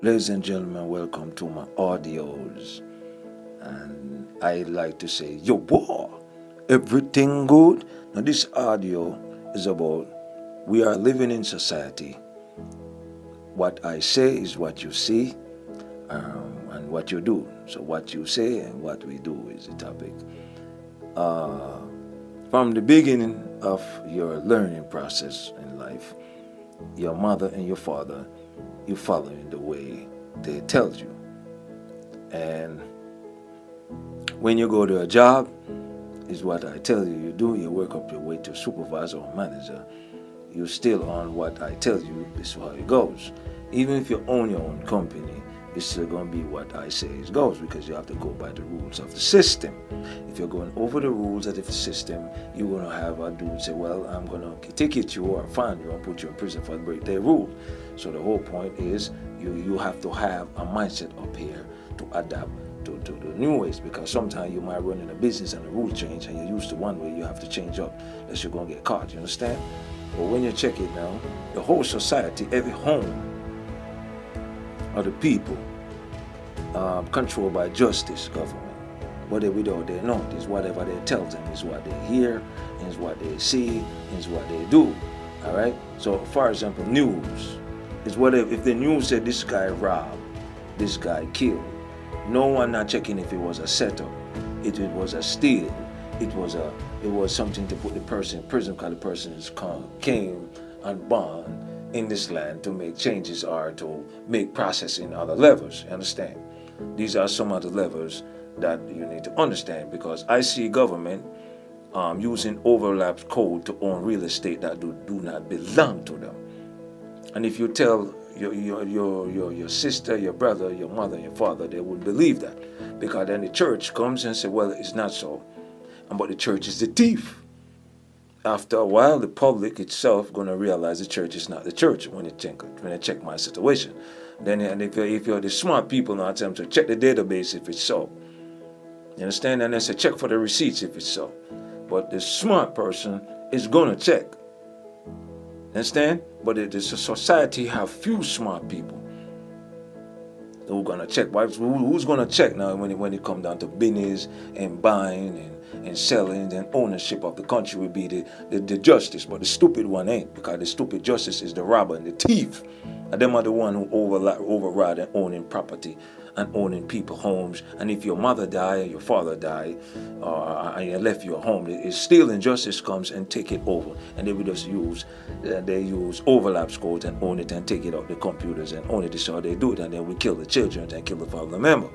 Ladies and gentlemen, welcome to my audios. And I like to say, yo, boy, everything good? Now, this audio is about we are living in society. What I say is what you see and what you do. So, what you say and what we do is the topic. Uh, from the beginning of your learning process in life, your mother and your father, you following the way they tell you. And when you go to a job, is what I tell you you do. You work up your way to supervisor or manager. You're still on what I tell you. This is how it goes. Even if you own your own company, it's still going to be what I say it goes because you have to go by the rules of the system. If you're going over the rules of the system, you're going to have a dude say, well, I'm going to ticket you or fine you or put you in prison for break their rule. So the whole point is you have to have a mindset up here to adapt to the new ways because sometimes you might run in a business and the rule change and you're used to one way, you have to change up unless you're going to get caught, you understand? But when you check it now, the whole society, every home of the people controlled by justice government. Whatever we do, they know is whatever they tell them is what they hear, is what they see, is what they do. All right. So, for example, news is whatever. If the news said this guy robbed, this guy killed, no one not checking if it was a setup, if it was a steal, it was something to put the person in prison because the person came and bond in this land to make changes or to make processing other levels. You understand? These are some of the levels that you need to understand because I see government using overlap code to own real estate that do not belong to them. And if you tell your sister, your brother, your mother, your father, they wouldn't believe that because then the church comes and say, well, it's not so. But the church is the thief. After a while, the public itself going to realize the church is not the church when they check my situation. Then, and if you're the smart people now, tell them to check the database if it's so. You understand? And they say check for the receipts if it's so. But the smart person is going to check. Understand? But the society have few smart people who are going to check. Who's going to check now when it comes down to business and buying and selling and ownership of the country will be the justice, but the stupid one ain't because the stupid justice is the robber and the thief. And them are the one who override and owning property and owning people homes. And if your mother die or your father die and you left your home, it's still injustice comes and take it over. And they will just use overlaps codes and own it and take it off the computers and own it. This is how they do it. And then we kill the children and kill the family member.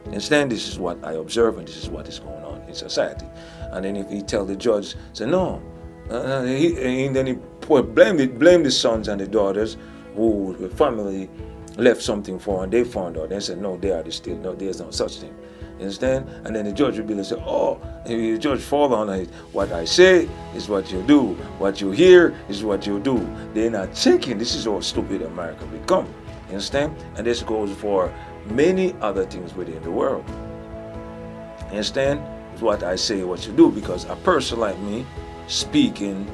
Instead, this is what I observe and this is what is going on in society. And then if he tell the judge, say no, and then he blame the sons and the daughters who the family left something for and they found out. They said no, they are still no, there's no such thing. You understand? And then the judge will be like, oh, and the judge fall on it. What I say is what you do. What you hear is what you do. They're not checking. This is how stupid America become. You understand? And this goes for many other things within the world. You understand? It's what I say, what you do, because a person like me speaking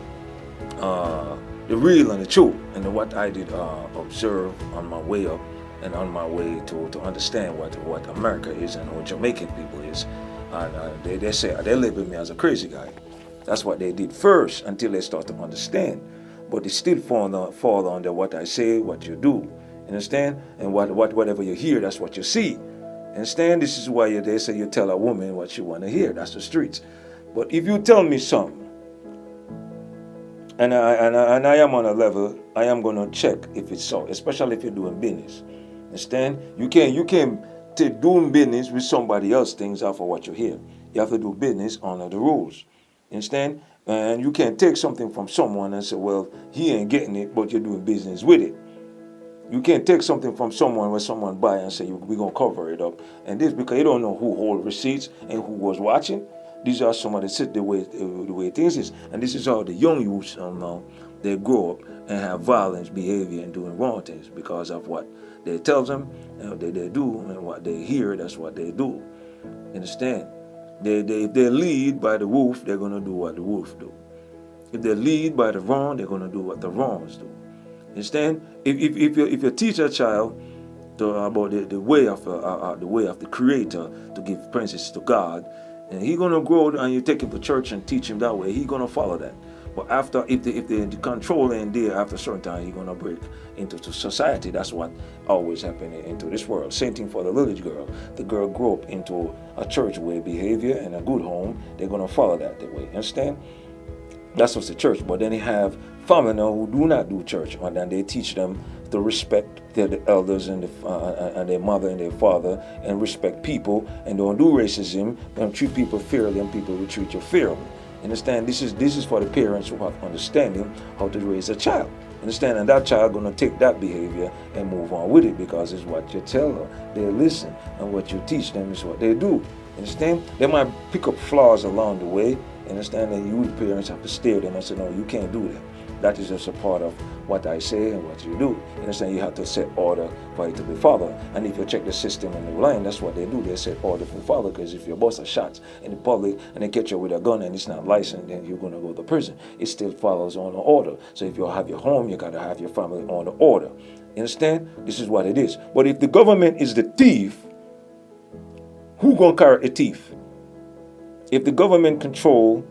the real and the truth, and what I did observe on my way up and on my way to understand what America is and what Jamaican people is. And they say they label me as a crazy guy. That's what they did first until they start to understand. But they still fall under what I say, what you do. Understand? And whatever you hear, that's what you see. Understand? This is why they say you tell a woman what she want to hear. That's the streets. But if you tell me something, and I am on a level, I am going to check if it's so, especially if you're doing business. Understand? You can't take doing business with somebody else things off of what you hear. You have to do business under the rules. Understand? And you can't take something from someone and say, well, he ain't getting it, but you're doing business with it. You can't take something from someone when someone buy and say, we're going to cover it up. And this because you don't know who hold receipts and who was watching. These are some of the way things is. And this is how the young youths now, they grow up and have violence behavior and doing wrong things because of what they tell them, they do, and what they hear, that's what they do. Understand? If they lead by the wolf, they're going to do what the wolf do. If they lead by the wrong, they're going to do what the wrongs do. Understand? If you teach a child about the way of the Creator, to give praises to God, and he's gonna grow. And you take him to church and teach him that way, he's gonna follow that. But after, if the control ain't there, after a certain time, he's gonna break into society. That's what always happening into this world. Same thing for the little girl. The girl grew up into a church way behavior and a good home. They're gonna follow that the way. Understand? That's what's the church. But then you have family now who do not do church, and then they teach them to respect the elders and their mother and their father, and respect people, and don't do racism, don't treat people fairly, and people will treat you fairly. Understand? This is for the parents who have understanding how to raise a child. Understand? And that child gonna take that behavior and move on with it, because it's what you tell them. They listen, and what you teach them is what they do. Understand? They might pick up flaws along the way. Understand? And you, the parents, have to steer them and say, no, you can't do that. That is just a part of what I say and what you do. You understand? You have to set order for it to be followed. And if you check the system in the line, that's what they do. They set order for follow. Because if your boss has shots in the public and they catch you with a gun and it's not licensed, then you're going to go to prison. It still follows on the order. So if you have your home, you got to have your family on the order. You understand? This is what it is. But if the government is the thief, who going to carry the thief? If the government control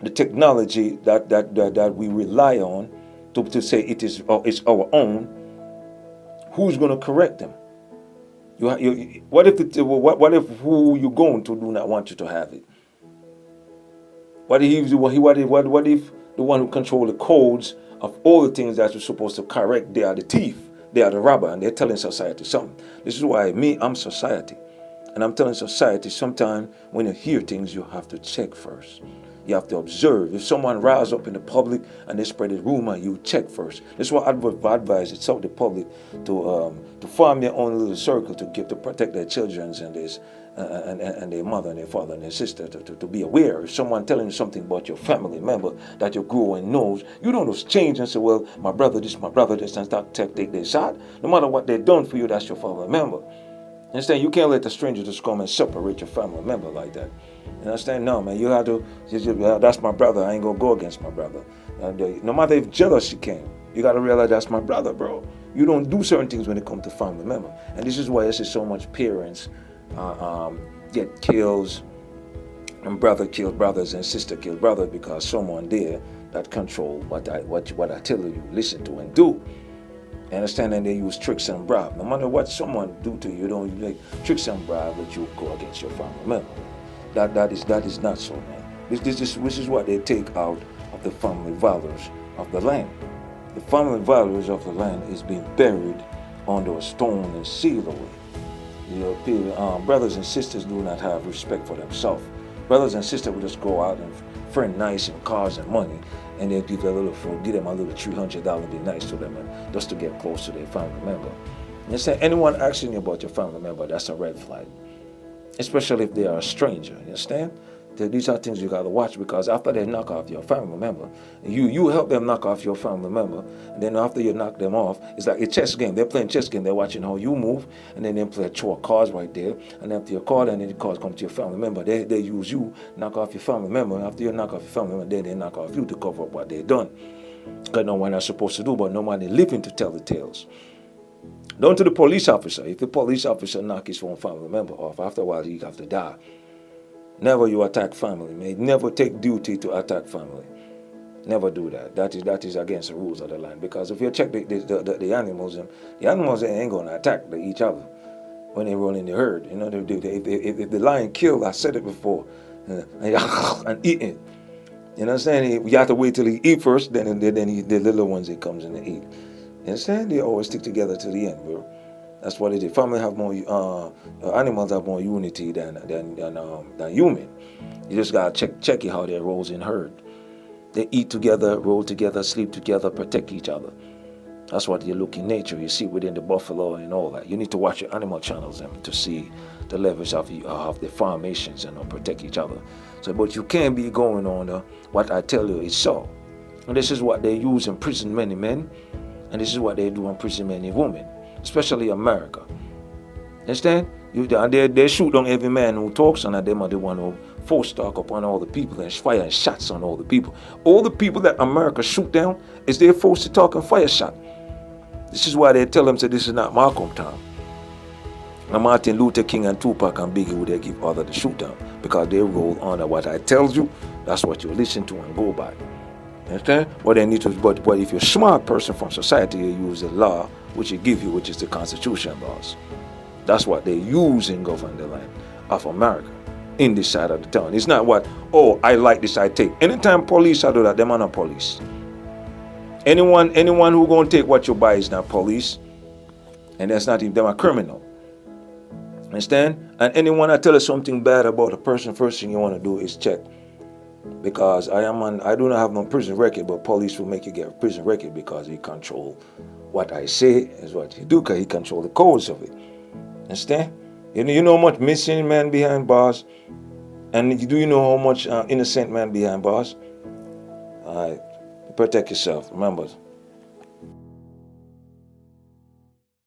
the technology that we rely on to say it's our own, who's going to correct them? What if who you going to do not want you to have it? What if the one who control the codes of all the things that you're supposed to correct, they are the thief, they are the robber, and they're telling society something. This is why I'm society. And I'm telling society, sometimes when you hear things, you have to check first. You have to observe. If someone rise up in the public and they spread a rumor, you check first. This is why I advise the public to form their own little circle to protect their children and their mother and their father and their sister, to be aware. If someone telling you something about your family member that you grow and knows, you don't just change and say, well, my brother this, and start take their shot. No matter what they've done for you, that's your family member. Understand? You can't let the stranger just come and separate your family member like that. You understand? No, man. You have to. That's my brother. I ain't gonna go against my brother. No matter if jealousy came, you gotta realize that's my brother, bro. You don't do certain things when it comes to family member, and this is why I see so much parents get kills, and brother kills brothers and sister kills brothers, because someone there that control what I tell you, listen to and do. Understand? And they use tricks and bribe. No matter what someone do to you, you don't like tricks and bribe that you go against your family member. That is not so, man. This is what they take out of the family values of the land. The family values of the land is being buried under a stone and sealed away. You know, people, brothers and sisters do not have respect for themselves. Brothers and sisters will just go out and friend nice and cars and money, and they give them a little $300, be nice to them, and just to get close to their family member. You say anyone asking you about your family member, that's a red flag, especially if they are a stranger. You understand? These are things you got to watch, because after they knock off your family member, you help them knock off your family member, and then after you knock them off, it's like a chess game. They're playing chess game. They're watching how you move, and then they play a show of cards right there, and after your card, and then the cards come to your family member. They use you, knock off your family member, and after you knock off your family member, then they knock off you to cover up what they've done. Because no one is supposed to do, but nobody living to tell the tales. Down to the police officer. If the police officer knock his own family member off, after a while he have to die. Never you attack family, man. Never take duty to attack family. Never do that. That is against the rules of the land. Because if you check the animals, the animals ain't going to attack each other when they run in the herd. You know, if the lion killed, I said it before, and eat it. You know what I'm saying? You have to wait till he eat first, then the little ones that comes in to eat. You understand? They always stick together to the end, bro. That's what it is. Family have more, animals have more unity than human. You just gotta check it how they roles in herd. They eat together, roll together, sleep together, protect each other. That's what you look in nature. You see within the buffalo and all that. You need to watch your animal channels to see the levels of the formations and protect each other. So, but you can't be going on what I tell you is so. And this is what they use in prison many men, and this is what they do in prison many women. Especially America. Understand? They shoot on every man who talks, and them are the one who force talk upon all the people and fire shots on all the people. All the people that America shoot down is they forced to talk and fire shot. This is why they tell them, say, this is not Malcolm town. Now Martin Luther King and Tupac and Biggie would they give other the shoot down, because they roll under what I tell you. That's what you listen to and go by. Understand? What they need to, but if you're a smart person from society, you use the law which it give you, which is the Constitution laws. That's what they use in govern the land of America in this side of the town. It's not what, oh, I like this, I take. Anytime police are do that, them are not police. Anyone who gonna take what you buy is not police, and that's not even them a criminal. Understand? And anyone that tell us something bad about a person, first thing you want to do is check. Because I do not have no prison record, but police will make you get a prison record because he control what I say is what he do, because he control the codes of it. Understand? You know how much missing man behind bars, and do you know how much innocent man behind bars? All right, protect yourself. Remember,